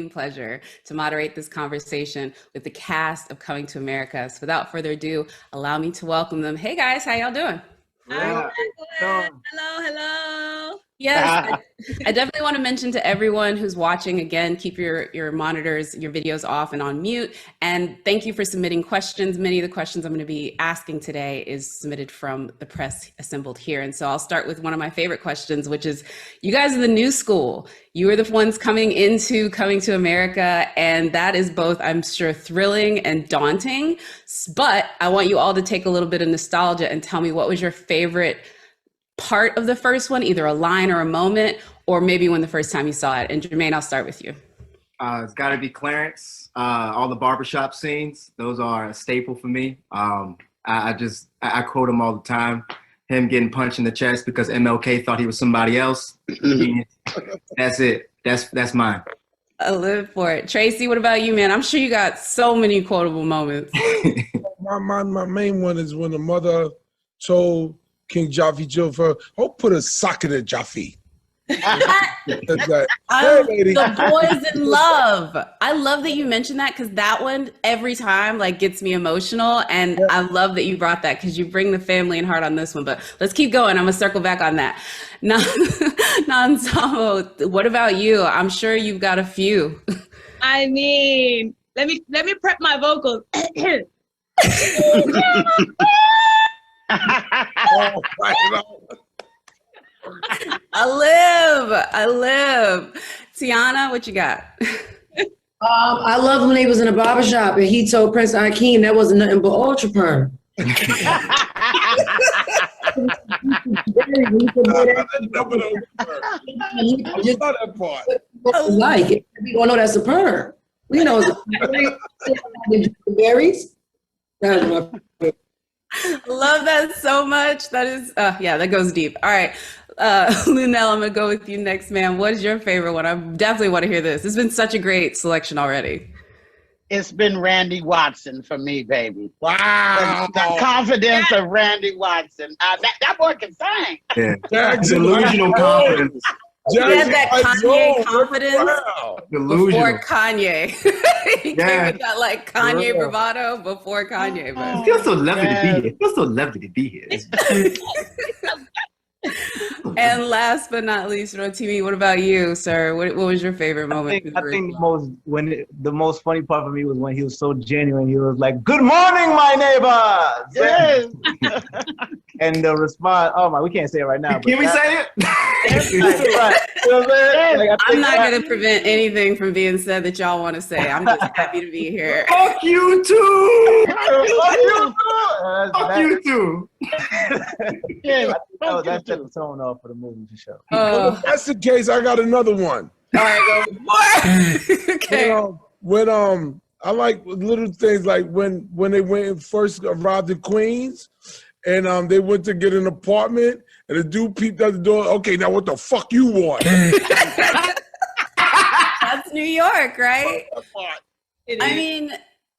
extreme pleasure to moderate this conversation with the cast of Coming to America. So without further ado, allow me to welcome them. Hey guys, how y'all doing? Hi, hello, hello. Yes, I definitely want to mention to everyone who's watching, again, keep your monitors, your videos off and on mute. And thank you for submitting questions. Many of the questions I'm going to be asking today is submitted from the press assembled here. And so I'll start with one of my favorite questions, which is, you guys are the new school. You are the ones coming to America. And that is both, I'm sure, thrilling and daunting. But I want you all to take a little bit of nostalgia and tell me, what was your favorite part of the first one, either a line or a moment, or maybe when the first time you saw it. And Jermaine, I'll start with you. It's got to be Clarence. All the barbershop scenes, those are a staple for me. I quote him all the time. Him getting punched in the chest because MLK thought he was somebody else. That's it. That's mine. I live for it. Tracy, what about you, man? I'm sure you got so many quotable moments. My main one is when the mother told King Jaffe Joffer, "Oh, put a sock in the Jaffe." The boys in love. I love that you mentioned that, because that one every time gets me emotional, and I love that you brought that because you bring the family and heart on this one. But let's keep going. I'm gonna circle back on that. Nomzamo, what about you? I'm sure you've got a few. I mean, let me prep my vocals. Oh, right. I live. Teyana, what you got? I love when he was in a barbershop and he told Prince Akeem that wasn't nothing but ultra perm. Like, we don't know that's a perm. We know it's berries. Love that so much. That is, that goes deep. All right. Luenell, I'm gonna go with you next, man. What is your favorite one? I definitely want to hear this. It's been such a great selection already. It's been Randy Watson for me, baby. Wow. The confidence of Randy Watson. That boy can sing. Yeah. Delusional confidence. He had that Kanye confidence before Delusional. Kanye. He came with that Kanye bravado before Kanye. It feels so lovely to be here. It feels so lovely to be here. And last but not least, Rotimi, what about you, sir? What was your favorite moment? I think the most funny part for me was when he was so genuine. He was like, "Good morning, my neighbors." Yes. And the response, we can't say it right now. Can we say it? I'm not going to prevent anything from being said that y'all want to say. I'm just happy to be here. Fuck you too. Fuck you too. Yeah, that set the tone off for the movie for sure. Well, if that's the case, I got another one. All right, go. What? Okay. When I like little things like when they went and first arrived in Queens, and they went to get an apartment, and the dude peeped out the door. Okay, now what the fuck you want? That's New York, right? I mean,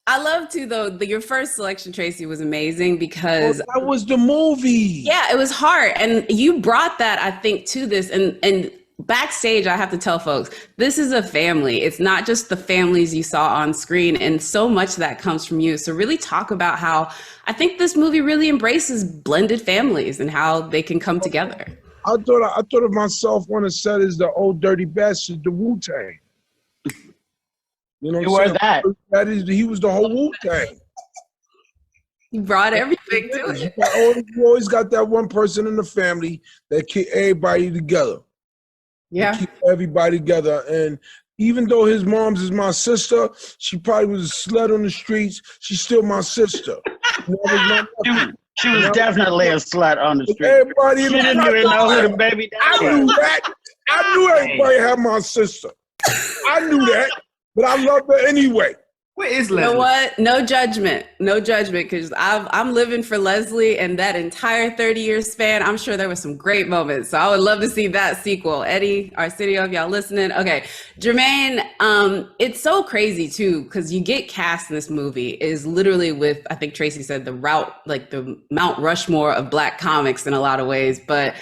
I love to, though, your first selection, Tracy, was amazing because that was the movie. Yeah, it was hard. And you brought that, I think, to this. And backstage, I have to tell folks, this is a family. It's not just the families you saw on screen. And so much of that comes from you. So really talk about how I think this movie really embraces blended families and how they can come together. I thought of myself when it said is the old dirty bastard, the Wu-Tang. You know what I'm saying? He was the whole Wu-Tang. You brought everything to it. You always got that one person in the family that keep everybody together. Yeah. Keep everybody together. And even though his mom's is my sister, she probably was a slut on the streets. She's still my sister. She was definitely a slut on the street. Everybody she didn't even know who the baby daddy was. I knew that. I knew everybody had my sister. I knew that, but I loved her anyway. Where is Leslie? You know what? No judgment, because I'm living for Leslie, and that entire 30-year span, I'm sure there was some great moments. So I would love to see that sequel. Eddie, Arcidio, if y'all listening. Okay, Jermaine, it's so crazy too, because you get cast in this movie is literally with, I think Tracy said, the Mount Rushmore of Black comics in a lot of ways, but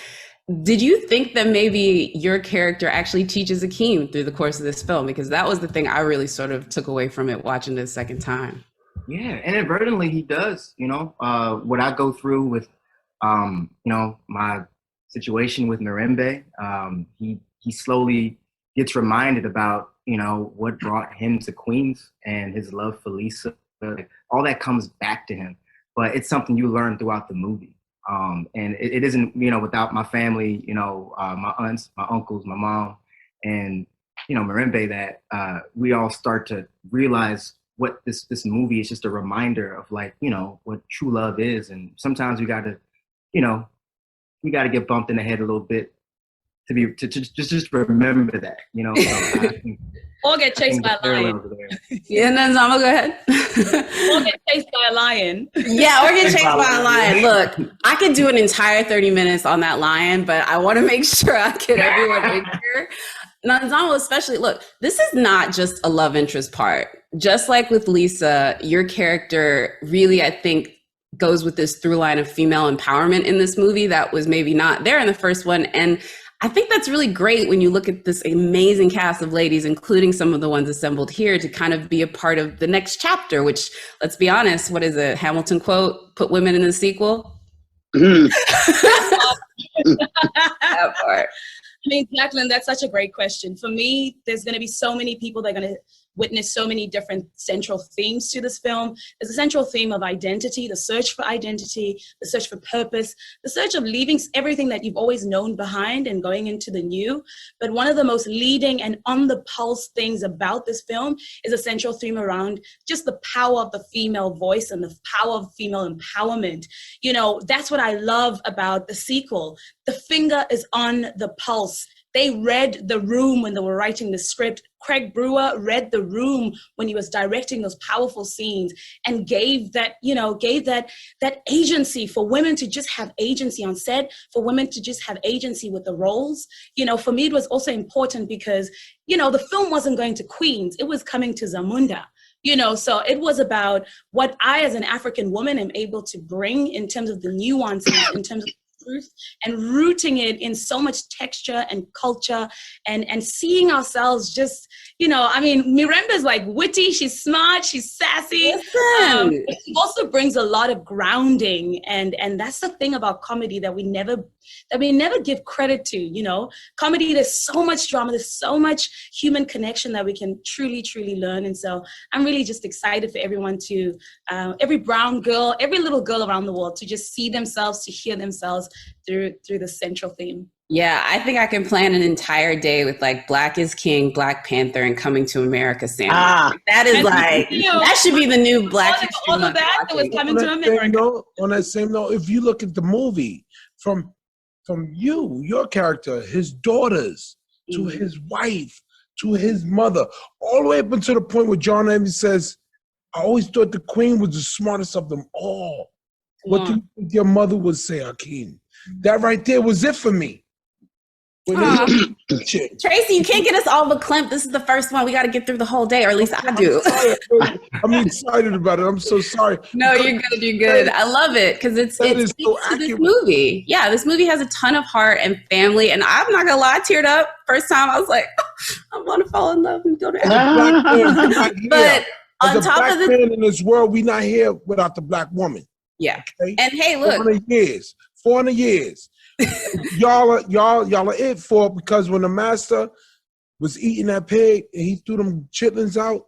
did you think that maybe your character actually teaches Akeem through the course of this film? Because that was the thing I really sort of took away from it watching it a second time. Yeah, inadvertently he does. What I go through with, my situation with Mirembe. He slowly gets reminded about, what brought him to Queens and his love for Lisa. All that comes back to him, but it's something you learn throughout the movie. And it isn't, without my family, my aunts, my uncles, my mom, and, Mirembe, that we all start to realize what this movie is just a reminder of, like, what true love is. And sometimes we got to get bumped in the head a little bit to just remember that, So Or get chased by a lion. Yeah, Nomzamo, go ahead. Or get chased by a lion. Yeah, or get chased by a lion. Look, I could do an entire 30 minutes on that lion, but I want to make sure I get everyone in here. Nomzamo, especially, look, this is not just a love interest part. Just like with Lisa, your character really, I think, goes with this through line of female empowerment in this movie that was maybe not there in the first one. And I think that's really great when you look at this amazing cast of ladies, including some of the ones assembled here, to kind of be a part of the next chapter, which, let's be honest, what is a Hamilton quote? Put women in the sequel? That part. I mean, Jacqueline, that's such a great question. For me, there's going to be so many people that are going to witness so many different central themes to this film. There's a central theme of identity, the search for identity, the search for purpose, the search of leaving everything that you've always known behind and going into the new. But one of the most leading and on the pulse things about this film is a central theme around just the power of the female voice and the power of female empowerment. That's what I love about the sequel. The finger is on the pulse. They read the room when they were writing the script. Craig Brewer read the room when he was directing those powerful scenes and gave that agency for women to just have agency on set, for women to just have agency with the roles. For me, it was also important because, the film wasn't going to Queens. It was coming to Zamunda. So it was about what I, as an African woman, am able to bring in terms of the nuances, in terms of truth, and rooting it in so much texture and culture, and seeing ourselves just, Mirembe is like witty, she's smart, she's sassy. She also brings a lot of grounding, and that's the thing about comedy that we never give credit to. Comedy, there's so much drama, there's so much human connection that we can truly, truly learn. And so I'm really just excited for everyone to, every brown girl, every little girl around the world, to just see themselves, to hear themselves through the central theme. Yeah, I think I can plan an entire day with like Black is King, Black Panther, and Coming to America sandwich. That is that should be the new Black History all of that was Coming to America. On that same note, if you look at the movie from your character, his daughters, to his wife, to his mother, all the way up until the point where John Amy says, I always thought the queen was the smartest of them all. What do you think your mother would say, Akeem? That right there was it for me. Tracy, you can't get us all but Klimt. This is the first one. We got to get through the whole day, or at least I do. I'm excited about it. I'm so sorry. No, you're good. You're good. I love it because it speaks to this movie. Yeah, this movie has a ton of heart and family. And I'm not gonna lie, I teared up first time. I was like, I want to fall in love and go to heaven. But on top of this, in this world, we not here without the Black woman. Yeah. Okay? And hey, look, 400 years. y'all are it for, because when the master was eating that pig and he threw them chitlins out,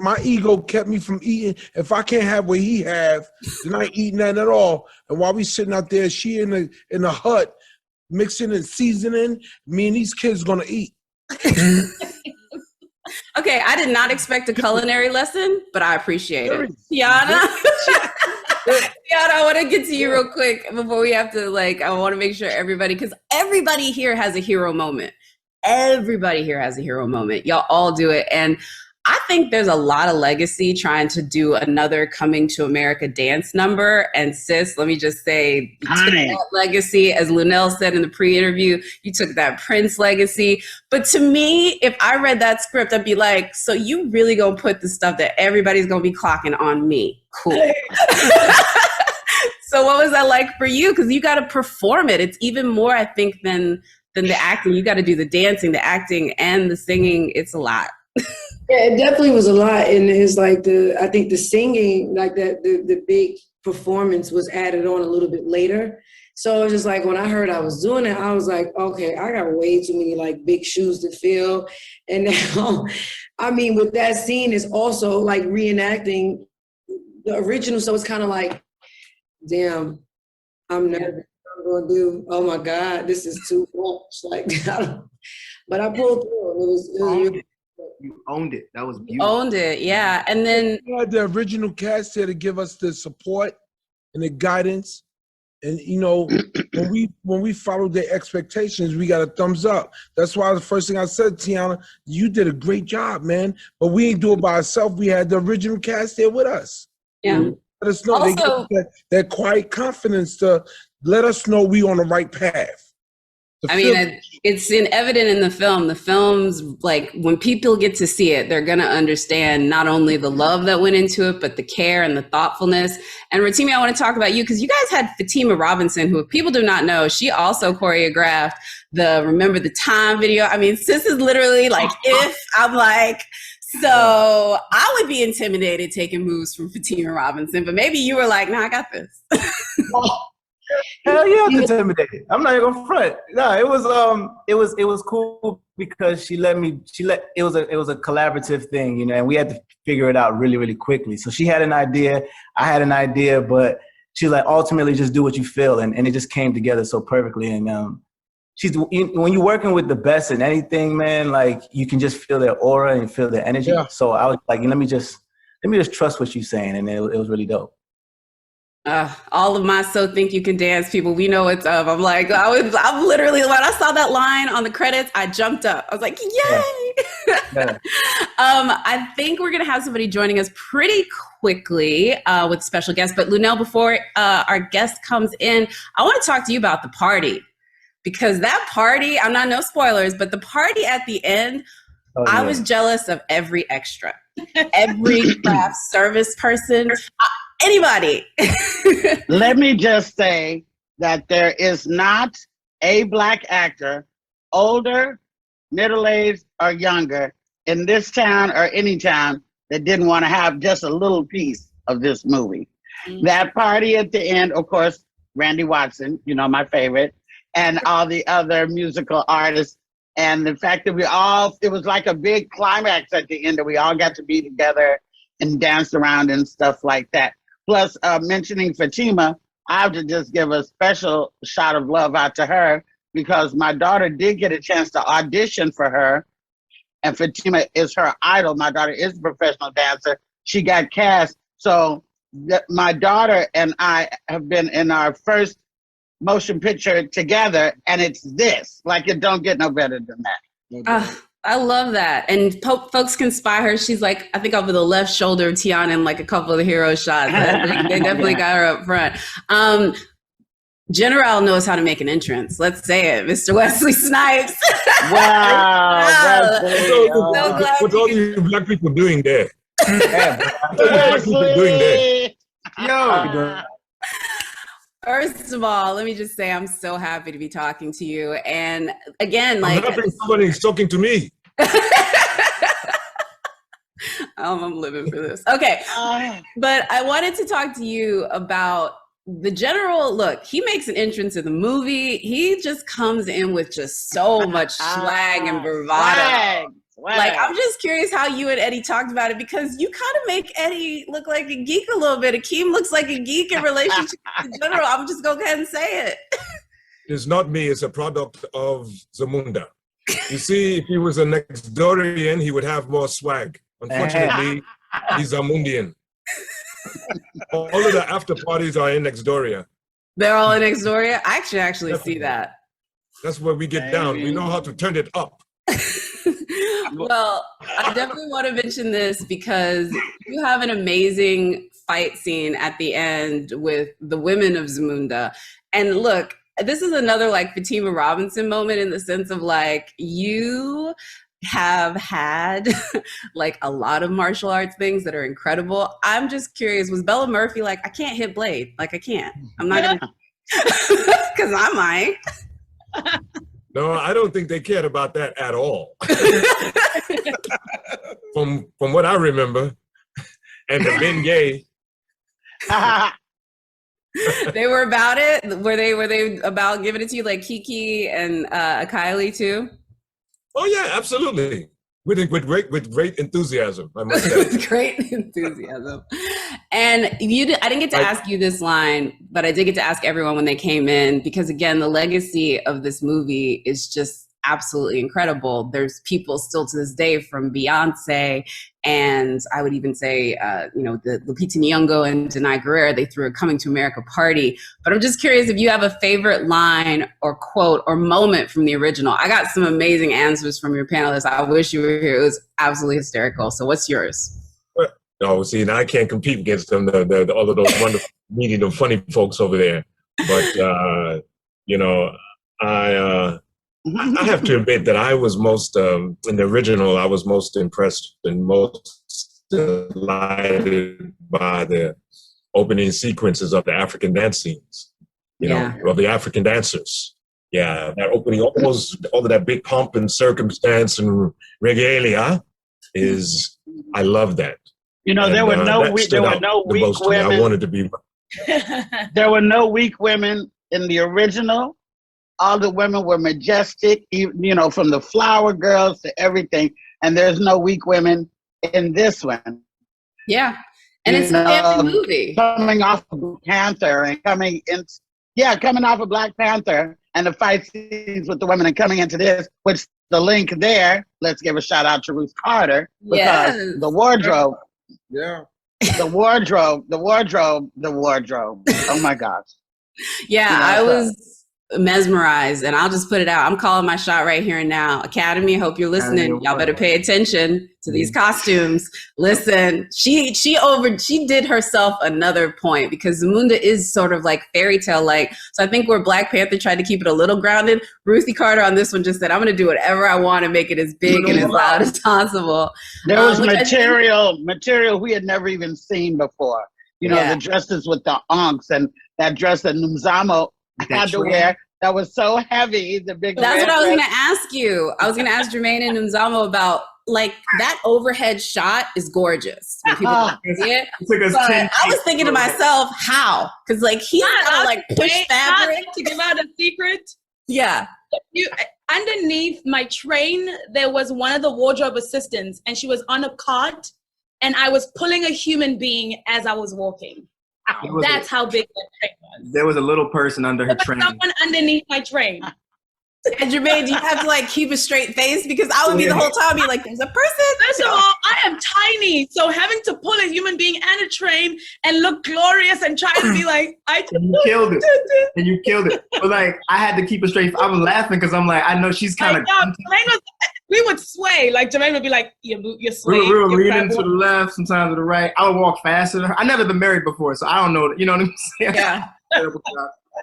my ego kept me from eating. If I can't have what he have, then I ain't eating that at all. And while we sitting out there, she in the hut mixing and seasoning, me and these kids gonna eat. Okay, I did not expect a culinary lesson, but I appreciate it. Teyana, I want to get to you real quick before we have to, I want to make sure everybody, because everybody here has a hero moment. Everybody here has a hero moment. Y'all all do it. And I think there's a lot of legacy trying to do another Coming to America dance number. And sis, let me just say, you took that legacy, as Luenell said in the pre-interview, you took that Prince legacy. But to me, if I read that script, I'd be like, so you really gonna put the stuff that everybody's gonna be clocking on me? Cool. So what was that like for you? Because you got to perform it. It's even more, I think, than the acting. You got to do the dancing, the acting, and the singing. It's a lot. Yeah, it definitely was a lot, and it's like I think the singing, like that, the big performance was added on a little bit later. So it was just like when I heard I was doing it, I was like, okay, I got way too many like big shoes to fill. And now, I mean, with that scene is also like reenacting the original. So it's kind of like, damn, I'm nervous. I'm gonna do. Oh my God, this is too much. Like, but I pulled through. It was really. You owned it. That was You beautiful. owned it, yeah. And then We had the original cast here to give us the support and the guidance. And you know, when we followed their expectations, we got a thumbs up. That's why the first thing I said, Teyana, you did a great job, man. But we ain't do it by ourselves. We had the original cast there with us. yeah. Let us know. They Also, gave us that quiet confidence to let us know we on the right path. I mean, it's evident in the film. The film's like, when people get to see it, they're going to understand not only the love that went into it, but the care and the thoughtfulness. And Rotimi, I want to talk about you because you guys had Fatima Robinson, who, if people do not know, she also choreographed the Remember the Time video. I mean, sis is literally like, I'm like, so I would be intimidated taking moves from Fatima Robinson, but maybe you were like, no, I got this. Hell yeah, I was intimidated. I'm not even gonna front. No, it was cool because it was a collaborative thing, you know, and we had to figure it out really, really quickly. So she had an idea, I had an idea, but she's like, ultimately just do what you feel, and it just came together so perfectly. And when you're working with the best in anything, man, like you can just feel their aura and feel their energy. Yeah. So I was like, let me just trust what you're saying, and it was really dope. All of my "So Think You Can Dance" people, we know what's up. I'm like, I'm literally, when I saw that line on the credits, I jumped up. I was like, yay! Yeah. I think we're gonna have somebody joining us pretty quickly with special guests. But Luenell, before our guest comes in, I want to talk to you about the party, because that party, I'm not, no spoilers, but the party at the end, I was jealous of every extra, every craft service person. Anybody. Let me just say that there is not a Black actor, older, middle-aged, or younger, in this town or any town that didn't want to have just a little piece of this movie. Mm-hmm. That party at the end, of course, Randy Watson, you know, my favorite, and all the other musical artists. And the fact that it was like a big climax at the end, that we all got to be together and dance around and stuff like that. Plus, mentioning Fatima, I have to just give a special shot of love out to her, because my daughter did get a chance to audition for her, and Fatima is her idol. My daughter is a professional dancer. She got cast. So my daughter and I have been in our first motion picture together, and it's this. Like, it don't get no better than that. I love that. And folks can spy her. She's like, I think over the left shoulder of Teyana in like a couple of the hero shots. They definitely got her up front. General knows how to make an entrance. Let's say it, Mr. Wesley Snipes. Wow. What's all you Black people doing there? Yo. First of all, let me just say I'm so happy to be talking to you. And again, like, somebody's talking to me. I'm living for this. Okay. But I wanted to talk to you about the general look. He makes an entrance in the movie. He just comes in with just so much swag and bravado. Like, I'm just curious how you and Eddie talked about it, because you kind of make Eddie look like a geek a little bit. Akeem looks like a geek in relationship to General. I'm just going to go ahead and say it. It's not me. It's a product of Zamunda. You see, if he was a Nextdorian, he would have more swag. Unfortunately, he's Zamundian. All of the after parties are in Nextdoria. They're all in Nextdoria? I actually see that. That's where we get down. We know how to turn it up. Well, I definitely want to mention this because you have an amazing fight scene at the end with the women of Zamunda. And look, this is another like Fatima Robinson moment, in the sense of like, you have had like a lot of martial arts things that are incredible. I'm just curious, was Bella Murphy like, I can't hit Blade? Like, I can't. I'm not gonna, because I might. No, I don't think they cared about that at all. From what I remember, and the beignet. They were about it. Were they about giving it to you like Kiki and Kylie too? Oh yeah, absolutely. With great enthusiasm, I must say. With great enthusiasm. And I didn't get to ask you this line, but I did get to ask everyone when they came in, because again, the legacy of this movie is just absolutely incredible. There's people still to this day, from Beyonce, and I would even say, the Lupita Nyong'o and Denai Guerrera, they threw a Coming to America party. But I'm just curious if you have a favorite line or quote or moment from the original. I got some amazing answers from your panelists. I wish you were here. It was absolutely hysterical. So what's yours? No, see, now I can't compete against them, all of those wonderful, meeting the funny folks over there. But, I have to admit that I was most, in the original, I was most impressed and most delighted by the opening sequences of the African dance scenes, of the African dancers. Yeah, that opening, all of that big pomp and circumstance and regalia I love that. There were no weak women. I wanted to be. There were no weak women in the original. All the women were majestic, from the flower girls to everything. And there's no weak women in this one. Yeah. And it's a family movie. Coming off of Black Panther and coming off of Black Panther and the fight scenes with the women and coming into this, which the link there, let's give a shout out to Ruth Carter, because the wardrobe. Yeah. The wardrobe. Oh my gosh. Yeah, I was mesmerized, and I'll just put it out. I'm calling my shot right here and now. Academy, hope you're listening. Y'all better pay attention to these costumes. Listen, she did herself another point, because Zamunda is sort of like fairy tale like. So I think where Black Panther tried to keep it a little grounded, Ruthie Carter on this one just said, I'm going to do whatever I want and make it as big and as loud as possible. There was material we had never even seen before. The dresses with the onks and that dress that Nomzamo had to wear. That was so heavy. That's what I was going to ask you. I was going to ask Jermaine and Nomzamo about, like, that overhead shot is gorgeous. When people see it. But I was thinking to myself, how? Because like he's gotta like push fabric to give out a secret. Yeah. Underneath my train, there was one of the wardrobe assistants, and she was on a cart, and I was pulling a human being as I was walking. That's how big that train was. There was a little person under her train. Someone underneath my train. And Jermaine, do you have to like keep a straight face? Because I would be the whole time be like, there's a person. First of all, I am tiny. So having to pull a human being and a train and look glorious and try to be like, you killed it. But like, I had to keep a straight face. I was laughing because I'm like, I know she's kind of. We would sway. Like Jermaine would be like, you're swaying. We were leaning to the left, sometimes to the right. I would walk faster than her. I never been married before, so I don't know. You know what I'm saying? Yeah.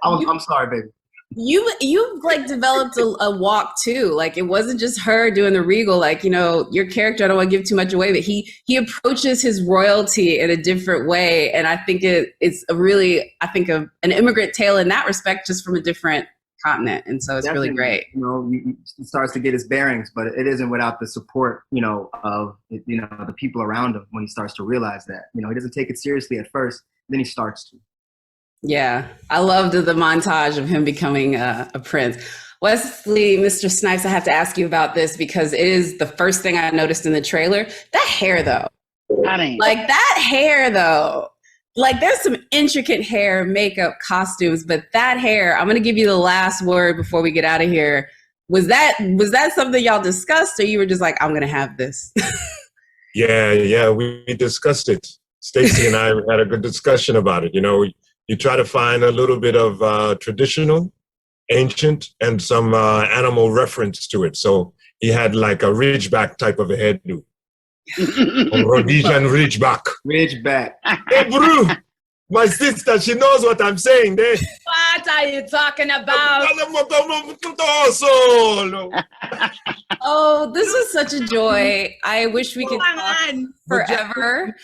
I'm sorry, baby. You've like developed a walk too. Like it wasn't just her doing the regal, like, your character, I don't want to give too much away, but he approaches his royalty in a different way. And I think it's a really, an immigrant tale in that respect, just from a different continent. And so it's really great. He starts to get his bearings, but it isn't without the support, of, the people around him when he starts to realize that, he doesn't take it seriously at first, then he starts to. Yeah, I loved the montage of him becoming a prince. Wesley, Mr. Snipes, I have to ask you about this because it is the first thing I noticed in the trailer. That hair, though. Honey. Like that hair, though. Like there's some intricate hair, makeup, costumes, but that hair, I'm going to give you the last word before we get out of here. Was that something y'all discussed, or you were just like, I'm going to have this? Yeah, we discussed it. Stacey and I had a good discussion about it. You try to find a little bit of traditional, ancient, and some animal reference to it. So he had like a ridgeback type of a hairdo. Rhodesian ridgeback. Ridgeback. Hey, bro, my sister, she knows what I'm saying there. Mbatha are you talking about? Oh, this was such a joy. I wish we could talk forever.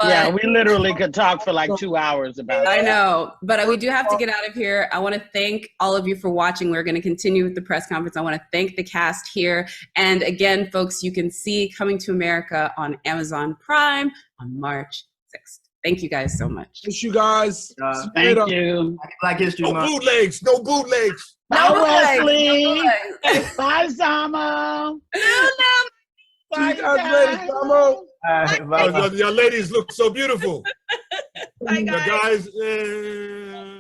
Yeah, But we literally could talk for like 2 hours about it. I know, but we do have to get out of here. I want to thank all of you for watching. We're going to continue with the press conference. I want to thank the cast here. And again, folks, you can see Coming to America on Amazon Prime on March 6th. Thank you guys so much. Miss you guys. Thank you. Black History No Month. bootlegs. No bootlegs. Bye, No Wesley. bootlegs. Bye, Samo. See you guys later, Samo. Bye. Your ladies look so beautiful. Bye, The guys. guys.